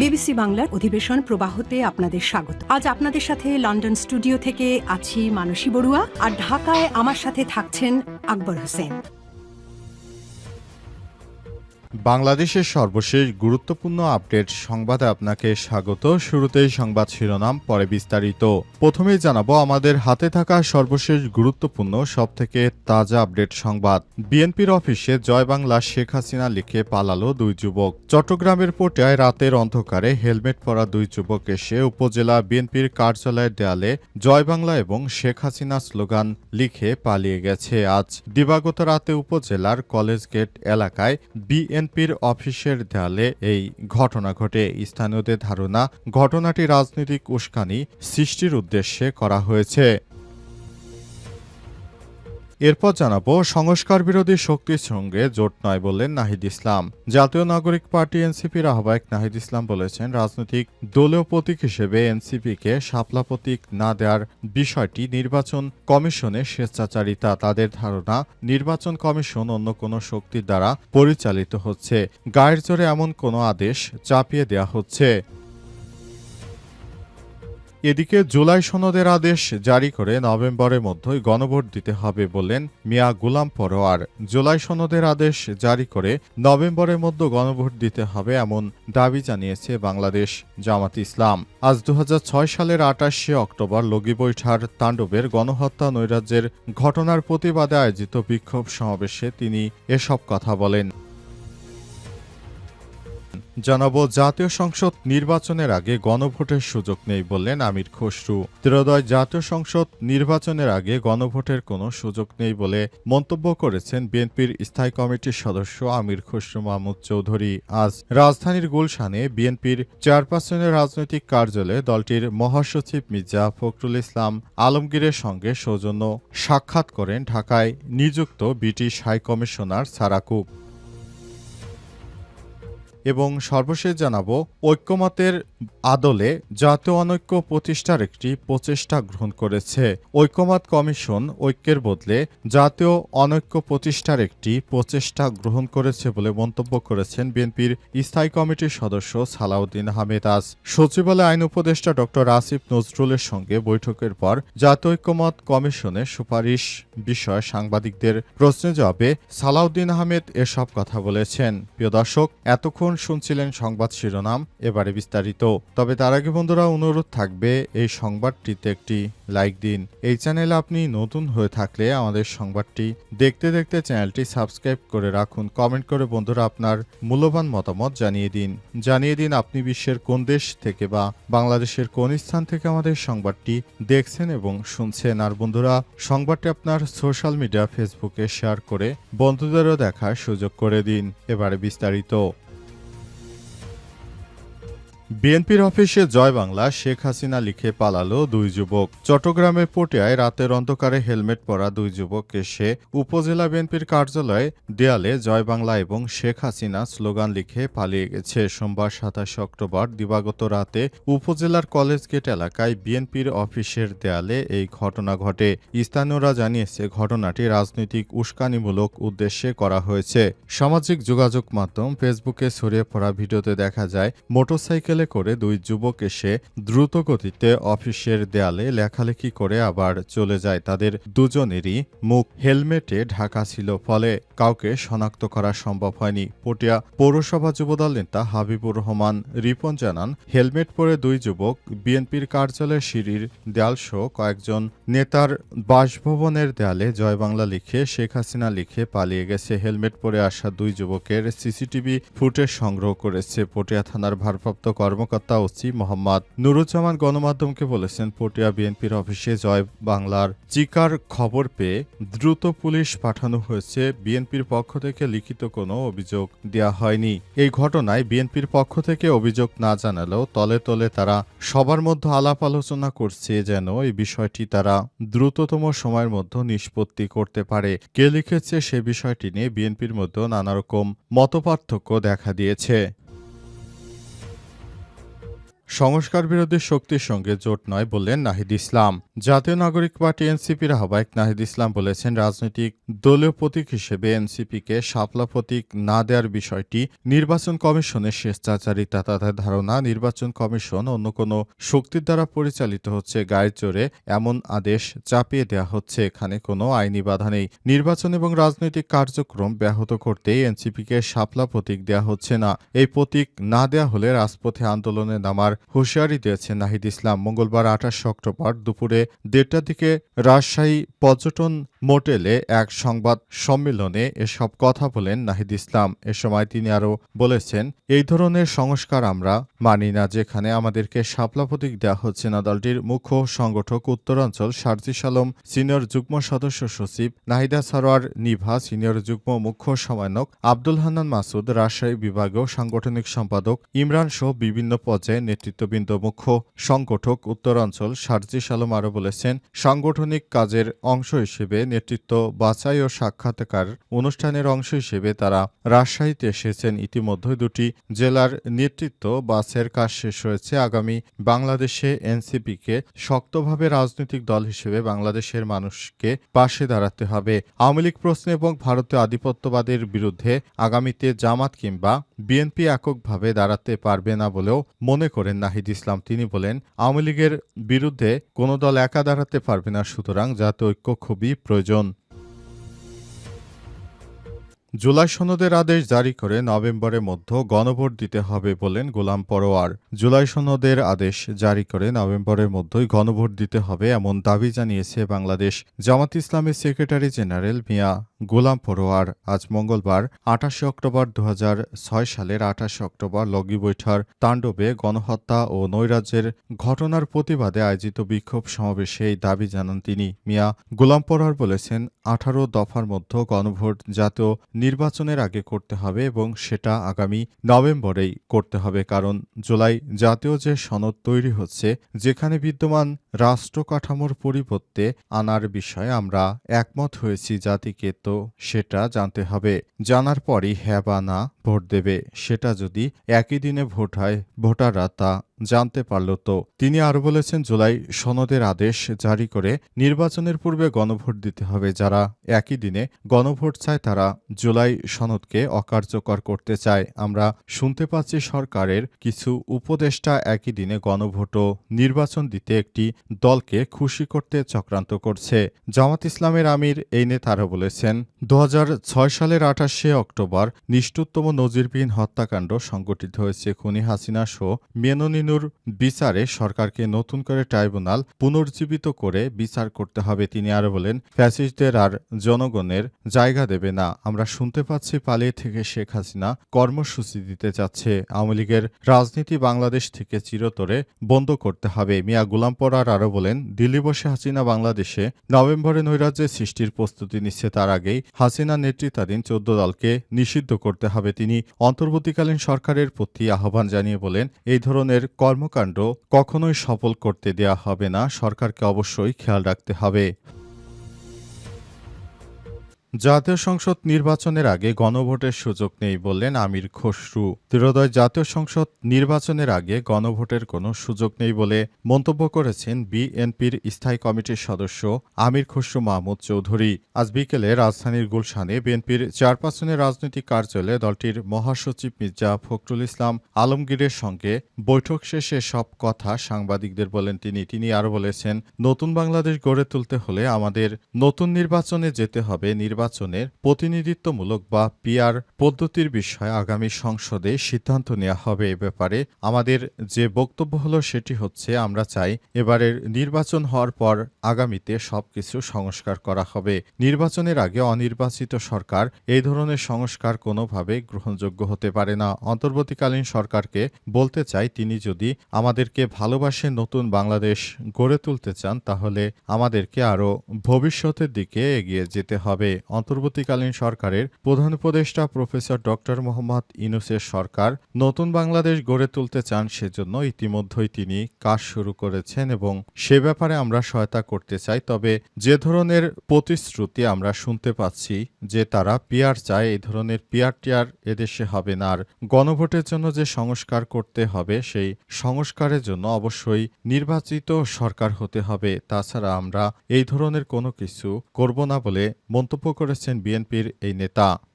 BBC বাংলার অধিবেশন প্রবাহতে আপনাদের স্বাগত। আজ আপনাদের সাথে লন্ডন স্টুডিও থেকে আছি মানসী বড়ুয়া, আর ঢাকায় আমার সাথে থাকছেন আকবর হোসেন। বাংলাদেশের সর্বশেষ গুরুত্বপূর্ণ আপডেট সংবাদে আপনাকে স্বাগত। শুরুতেই সংবাদ শিরোনাম, পরে বিস্তারিত। প্রথমেই জানাবো আমাদের হাতে থাকা সর্বশেষ গুরুত্বপূর্ণ সবথেকে তাজা আপডেট সংবাদ। বিএনপির অফিসে জয় বাংলা শেখ হাসিনা লিখে পালালো দুই যুবক। চট্টগ্রামের পটিয়ায় রাতের অন্ধকারে হেলমেট পরা দুই যুবক এসে উপজেলা বিএনপির কার্যালয়ের দেয়ালে জয় বাংলা এবং শেখ হাসিনা স্লোগান লিখে পালিয়ে গেছে। আজ দিবাগত রাতে উপজেলার কলেজ গেট এলাকায় বিএনপির অফিসের দেয়ালে এই ঘটনা ঘটে। স্থানীয়দের ধারণা ঘটনাটি রাজনৈতিক উস্কানি সৃষ্টির উদ্দেশ্যে করা হয়েছে। এরপর জানাবো সংস্কার বিরোধী শক্তির সঙ্গে জোট নয় বললেন নাহিদ ইসলাম। জাতীয় নাগরিক পার্টি এনসিপির আহ্বায়ক নাহিদ ইসলাম বলেছেন, রাজনৈতিক দলীয় প্রতীক হিসেবে এনসিপিকে শাপলা প্রতীক না দেওয়ার বিষয়টি নির্বাচন কমিশনের স্বেচ্ছাচারিতা। তাদের ধারণা নির্বাচন কমিশন অন্য কোনো শক্তির দ্বারা পরিচালিত হচ্ছে। গায়ের জোরে এমন কোনো আদেশ চাপিয়ে দেওয়া হচ্ছে। এদিকে জুলাই সনদের আদেশ জারি করে নভেম্বরের মধ্যেই গণভোট দিতে হবে বললেন মিয়া গোলাম পরোয়ার। জুলাই সনদের আদেশ জারি করে নভেম্বরের মধ্যে গণভোট দিতে হবে এমন দাবি জানিয়েছে বাংলাদেশ জামাত ইসলাম। আজ 2006 সালের 28শে অক্টোবর লগিবৈঠার তাণ্ডবের গণহত্যা নৈরাজ্যের ঘটনার প্রতিবাদে আয়োজিত বিক্ষোভ সমাবেশে তিনি এসব কথা বলেন। জানাবো জাতীয় সংসদ নির্বাচনের আগে গণভোটের সুযোগ নেই বললেন আমির খসরু। ত্রয়োদশ জাতীয় সংসদ নির্বাচনের আগে গণভোটের কোনো সুযোগ নেই বলে মন্তব্য করেছেন বিএনপির স্থায়ী কমিটির সদস্য আমির খসরু মাহমুদ চৌধুরী। আজ রাজধানীর গুলশানে বিএনপির চেয়ারপারসনের রাজনৈতিক কার্যালয়ে দলটির মহাসচিব মির্জা ফখরুল ইসলাম আলমগীরের সঙ্গে সৌজন্য সাক্ষাৎ করেন ঢাকায় নিযুক্ত ব্রিটিশ হাইকমিশনার সারা কুক। এবং সর্বশেষ জানাবো ঐক্যমতের আদলে জাতীয় অনৈক্য প্রতিষ্ঠার একটি প্রচেষ্টা গ্রহণ করেছে। ঐক্যমত কমিশন ঐক্যের বদলে জাতীয় অনৈক্য প্রতিষ্ঠার একটি প্রচেষ্টা গ্রহণ করেছে বলে মন্তব্য করেছেন বিএনপির স্থায়ী কমিটির সদস্য সালাউদ্দিন আহমেদ। আজ সচিবালয়ে আইন উপদেষ্টা ড আসিফ নজরুলের সঙ্গে বৈঠকের পর জাতীয় ঐক্যমত কমিশনের সুপারিশ বিষয়ে সাংবাদিকদের প্রশ্নের জবাবে সালাউদ্দিন আহমেদ এসব কথা বলেছেন। প্রিয় দর্শক, এতক্ষণ শুনছিলেন সংবাদ শিরোনাম, এবারে বিস্তারিত। তবে তার আগে বন্ধুরা অনুরোধ থাকবে এই সংবাদটিতে একটি লাইক দিন। এই চ্যানেলে আপনি নতুন হয়ে থাকলে আমাদের সংবাদটি দেখতে দেখতে চ্যানেলটি সাবস্ক্রাইব করে রাখুন। কমেন্ট করে বন্ধুরা আপনার মূল্যবান মতামত জানিয়ে দিন আপনি বিশ্বের কোন দেশ থেকে বা বাংলাদেশের কোন স্থান থেকে আমাদের সংবাদটি দেখছেন এবং শুনছেন। আর বন্ধুরা, সংবাদটি আপনার সোশ্যাল মিডিয়া ফেসবুকে শেয়ার করে বন্ধুদেরও দেখার সুযোগ করে দিন। এবারে বিস্তারিত। বিএনপির অফিসে জয় বাংলা শেখ হাসিনা লিখে পালালো দুই যুবক। চট্টগ্রামের পটিয়ায় রাতের অন্ধকারে হেলমেট পরা দুই যুবক এসে উপজেলা বিএনপির কার্যালয়ে দেয়ালে জয় বাংলা এবং শেখ হাসিনা স্লোগান লিখে পালিয়ে গেছে। সোমবার 27 অক্টোবর দিবাগত রাতে উপজেলার কলেজ গেট এলাকায় বিএনপির অফিসের দেয়ালে এই ঘটনা ঘটে। স্থানীয়রা জানিয়েছে ঘটনাটি রাজনৈতিক উস্কানিমূলক উদ্দেশ্যে করা হয়েছে। সামাজিক যোগাযোগ মাধ্যম ফেসবুকে ছড়িয়ে পড়া ভিডিওতে দেখা যায় মোটরসাইকেল করে দুই যুবক এসে দ্রুত গতিতে অফিসের দেয়ালে লেখালেখি করে আবার চলে যায়। তাদের দুজনেরই মুখ হেলমেটে ঢাকা ছিল, ফলে কাউকে শনাক্ত করা সম্ভব হয়নি। পটিয়া পৌরসভা যুবদল নেতা হাবিবুর রহমান রিপন জানান, হেলমেট পরে দুই যুবক বিএনপির কার্যালয়ের সিঁড়ির দেয়ালসহ কয়েকজন নেতার বাসভবনের দেয়ালে জয় বাংলা লিখে শেখ হাসিনা লিখে পালিয়ে গেছে। হেলমেট পরে আসা দুই যুবকের সিসিটিভি ফুটেজ সংগ্রহ করেছে পটিয়া থানার ভারপ্রাপ্ত কর্মকর্তা ওসি মোহাম্মদ নুরুজ্জামান গণমাধ্যমকে বলেছেন, পটিয়া বিএনপির অফিসে জয় বাংলার চিকার খবর পেয়ে দ্রুত পুলিশ পাঠানো হয়েছে। বিএনপির পক্ষ থেকে লিখিত কোনো অভিযোগ দেওয়া হয়নি। এই ঘটনায় বিএনপির পক্ষ থেকে অভিযোগ না জানালেও তলে তলে তারা সবার মধ্যে আলাপ আলোচনা করছে যেন এই বিষয়টি তারা দ্রুততম সময়ের মধ্যে নিষ্পত্তি করতে পারে। কে লিখেছে সে বিষয়টি নিয়ে বিএনপির মধ্যে নানা রকম মতপার্থক্য দেখা দিয়েছে। সংস্কার বিরোধী শক্তির সঙ্গে জোট নয় বললেন নাহিদ ইসলাম। জাতীয় নাগরিক পার্টি এনসিপির আহ্বায়ক নাহিদ ইসলাম বলেছেন, রাজনৈতিক দলীয় প্রতীক হিসেবে এনসিপিকে শাপলা প্রতীক না দেওয়ার বিষয়টি নির্বাচন কমিশনের স্বেচ্ছাচারিতা। তাদের ধারণা, নির্বাচন কমিশন অন্য কোনো শক্তির দ্বারা পরিচালিত হচ্ছে। গায়ের জোরে এমন আদেশ চাপিয়ে দেওয়া হচ্ছে। এখানে কোনো আইনি বাধা নেই। নির্বাচন এবং রাজনৈতিক কার্যক্রম ব্যাহত করতেই এনসিপিকে শাপলা প্রতীক দেওয়া হচ্ছে না। এই প্রতীক না দেওয়া হলে রাজপথে আন্দোলনে নামার হুঁশিয়ারি দিয়েছেন নাহিদ ইসলাম। মঙ্গলবার ২৮ অক্টোবর দুপুরে ১:৩০টার দিকে রাজশাহী পর্যটন মোটেলে এক সংবাদ সম্মেলনে এসব কথা বলেন নাহিদ ইসলাম। এ সময় তিনি আরও বলেছেন, এই ধরনের সংস্কার আমরা মানি না, যেখানে আমাদেরকে শাপলা প্রতীক দেওয়া হচ্ছে না। দলটির মুখ্য সংগঠক উত্তরাঞ্চল সার্জিস আলম, সিনিয়র যুগ্ম সদস্য সচিব নাহিদা সরোয়ার নিভা, সিনিয়র যুগ্ম মুখ্য সমন্বয়ক আব্দুল হান্নান মাসুদ, রাজশাহী বিভাগীয় সাংগঠনিক সম্পাদক ইমরান সহ বিভিন্ন পর্যায়ে নেতৃত্ববৃন্দ। মুখ্য সংগঠক উত্তরাঞ্চল সার্জিস আলম আরও বলেছেন, সাংগঠনিক কাজের অংশ হিসেবে নেতৃত্ব বাছাই ও সাক্ষাৎকার অনুষ্ঠানের অংশ হিসেবে তারা রাজশাহীতে এসেছেন। ইতিমধ্যে দুটি জেলার নেতৃত্ব বাছাইয়ের কাজ শেষ হয়েছে। আগামী বাংলাদেশে এনসিপিকে শক্তভাবে রাজনৈতিক দল হিসেবে বাংলাদেশের মানুষকে পাশে দাঁড়াতে হবে। আওয়ামী লীগ প্রশ্নে এবং ভারতীয় আধিপত্যবাদের বিরুদ্ধে আগামীতে জামাত কিংবা বিএনপি এককভাবে দাঁড়াতে পারবে না বলেও মনে করেন নাহিদ ইসলাম। তিনি বলেন, আওয়ামী লীগের বিরুদ্ধে কোনো দল একা দাঁড়াতে পারবে না, সুতরাং জাতীয় ঐক্য খুবই প্রয়োজন। জুলাই সনদের আদেশ জারি করে নভেম্বরের মধ্যে গণভোট দিতে হবে বলেন গোলাম পরোয়ার। জুলাই সনদের আদেশ জারি করে নভেম্বরের মধ্যেই গণভোট দিতে হবে এমন দাবি জানিয়েছে বাংলাদেশ জামাত ইসলামের সেক্রেটারি জেনারেল মিয়া গোলাম পরোয়ার। আজ মঙ্গলবার ২৮ অক্টোবর ২০০৬ সালের ২৮ অক্টোবর লগি বৈঠার তাণ্ডবে গণহত্যা ও নৈরাজ্যের ঘটনার প্রতিবাদে আয়োজিত বিক্ষোভ সমাবেশে এই দাবি জানান তিনি। মিয়া গোলাম পরোয়ার বলেছেন, ১৮ দফার মধ্যে গণভোট জাতীয় নির্বাচনের আগে করতে হবে এবং সেটা আগামী নভেম্বরেই করতে হবে। কারণ জুলাই জাতীয় যে সনদ তৈরি হচ্ছে, যেখানে বিদ্যমান রাষ্ট্র কাঠামোর পরিবর্তে আনার বিষয়ে আমরা একমত হয়েছি, জাতিকে তো সেটা জানতে হবে। জানার পরই হ্যাঁ বা না ভোট দেবে। সেটা যদি একই দিনে ভোট হয়, ভোটাররা তা জানতে পারল তো। তিনি আরও বলেছেন, জুলাই সনদের আদেশ জারি করে নির্বাচনের পূর্বে গণভোট দিতে হবে। যারা একই দিনে গণভোট চায় তারা জুলাই সনদকে অকার্যকর করতে চায়। আমরা শুনতে পাচ্ছি সরকারের কিছু উপদেষ্টা একই দিনে গণভোট ও নির্বাচন দিতে একটি দলকে খুশি করতে চক্রান্ত করছে। জামাত ইসলামের আমির এই নেতারা বলেছেন, ২০০৬ সালের ২৮শে অক্টোবর নিষ্ঠুরতম নজিরবিহীন হত্যাকাণ্ড সংঘটিত হয়েছে। খুনি হাসিনা সহ মেননিনুর বিচারে সরকারকে নতুন করে ট্রাইব্যুনাল পুনর্জীবিত করে বিচার করতে হবে। তিনি আরও বলেন, ফ্যাসিস্টদের আর জনগণের জায়গা দেবে না। আমরা শুনতে পাচ্ছি পালিয়ে থেকে শেখ হাসিনা কর্মসূচি দিতে যাচ্ছে। আওয়ামী লীগের রাজনীতি বাংলাদেশ থেকে চিরতরে বন্ধ করতে হবে। মিয়া গোলাম পরোয়ার আরও বলেন, দিল্লি বসে হাসিনা বাংলাদেশে নভেম্বরে নৈরাজ্যের সৃষ্টির প্রস্তুতি নিচ্ছে। তার আগেই হাসিনা নেতৃত্বাধীন ১৪ দলকে নিষিদ্ধ করতে হবে। তিনি অন্তর্বর্তীকালীন সরকারের প্রতি আহ্বান জানিয়ে বলেন, এই ধরনের কর্মকাণ্ড কখনোই সফল করতে দেয়া হবে না। সরকারকে অবশ্যই খেয়াল রাখতে হবে। জাতীয় সংসদ নির্বাচনের আগে গণভোটের সুযোগ নেই বললেন আমির খসরু। ত্রয়োদশ জাতীয় সংসদ নির্বাচনের আগে গণভোটের কোনো সুযোগ নেই বলে মন্তব্য করেছেন বিএনপির স্থায়ী কমিটির সদস্য আমির খসরু মাহমুদ চৌধুরী। আজ বিকেলে রাজধানীর গুলশানে বিএনপির চেয়ারপারসনের রাজনৈতিক কার্যালয়ে দলটির মহাসচিব মির্জা ফখরুল ইসলাম আলমগীরের সঙ্গে বৈঠক শেষে সব কথা সাংবাদিকদের বলেন তিনি আরও বলেছেন, নতুন বাংলাদেশ গড়ে তুলতে হলে আমাদের নতুন নির্বাচনে যেতে হবে। নির্বাচনের প্রতিনিধিত্বমূলক বা পিআর পদ্ধতির বিষয়ে আগামী সংসদে সিদ্ধান্ত নেওয়া হবে। এ ব্যাপারে আমাদের যে বক্তব্য হলো সেটি হচ্ছে, আমরা চাই এবারের নির্বাচন হওয়ার পর আগামীতে সবকিছু সংস্কার করা হবে। নির্বাচনের আগে অনির্বাচিত সরকার এই ধরনের সংস্কার কোনোভাবে গ্রহণযোগ্য হতে পারে না। অন্তর্বর্তীকালীন সরকারকে বলতে চাই, তিনি যদি আমাদেরকে ভালোবাসে নতুন বাংলাদেশ গড়ে তুলতে চান, তাহলে আমাদেরকে আরও ভবিষ্যতের দিকে এগিয়ে যেতে হবে। অন্তর্বর্তীকালীন সরকারের প্রধান উপদেষ্টা প্রফেসর ডক্টর মোহাম্মদ ইউনূসের সরকার নতুন বাংলাদেশ গড়ে তুলতে চান, সেজন্য ইতিমধ্যেই তিনি কাজ শুরু করেছেন এবং সে ব্যাপারে আমরা সহায়তা করতে চাই। তবে যে ধরনের প্রতিশ্রুতি আমরা শুনতে পাচ্ছি যে তারা পিআর চায়, এই ধরনের পিআর টিআর এদেশে হবে না। আর গণভোটের জন্য যে সংস্কার করতে হবে সেই সংস্কারের জন্য অবশ্যই নির্বাচিত সরকার হতে হবে। তাছাড়া আমরা এই ধরনের কোনো কিছু করব না বলে মন্তব্য করেছেন বিএনপির এই নেতা।